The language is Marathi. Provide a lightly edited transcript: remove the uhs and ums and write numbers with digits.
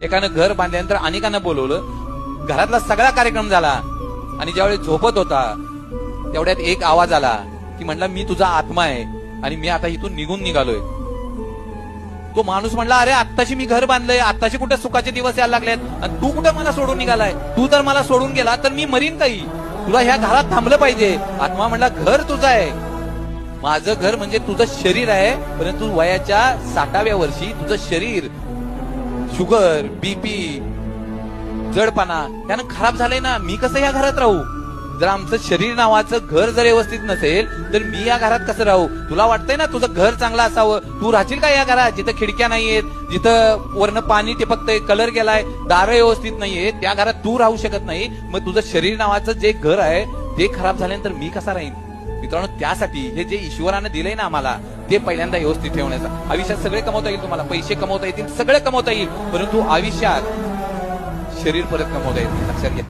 एकानं घर बांधल्यानंतर अनेकांना बोलवलं, घरातला सगळा कार्यक्रम झाला आणि ज्यावेळी झोपत होता तेवढ्यात एक आवाज आला की म्हणला, मी तुझा आत्मा आहे आणि मी आता इथून निघून निघालोय. तो माणूस म्हणला, अरे आत्ताशी मी घर बांधलंय, आत्ताशी कुठे सुखाचे दिवस यायला लागलेत आणि तू कुठे मला सोडून निघालाय? तू जर मला सोडून गेला तर मी मरीन काही, तुला ह्या घरात थांबलं पाहिजे. आत्मा म्हणला, घर तुझं आहे, माझं घर म्हणजे तुझं शरीर आहे, परंतु वयाच्या 60व्या वर्षी तुझं शरीर शुगर, बीपी, जडपणा त्यानं खराब झालंय ना. मी कसं या घरात राहू? जर आमचं शरीर नावाचं घर जर व्यवस्थित नसेल तर मी या घरात कसं राहू? तुला वाटतंय ना तुझं घर चांगलं असावं, तू राहशील का या घरात जिथं खिडक्या नाहीयेत, जिथं वरनं पाणी टिपकतंय, कलर गेलाय, दारं व्यवस्थित नाहीये, त्या घरात तू राहू शकत नाही. मग तुझं शरीर नावाचं जे घर आहे ते खराब झाल्यानंतर मी कसा राहीन? मित्रांनो, त्यासाठी हे जे ईश्वरानं दिलंय ना आम्हाला, ते पहिल्यांदा व्यवस्थित ठेवण्याचा. आयुष्यात सगळे कमवता येईल, तुम्हाला पैसे कमवता येतील, सगळे कमवता येईल, परंतु आयुष्यात शरीर परत कमवता येईल, लक्षात घ्या.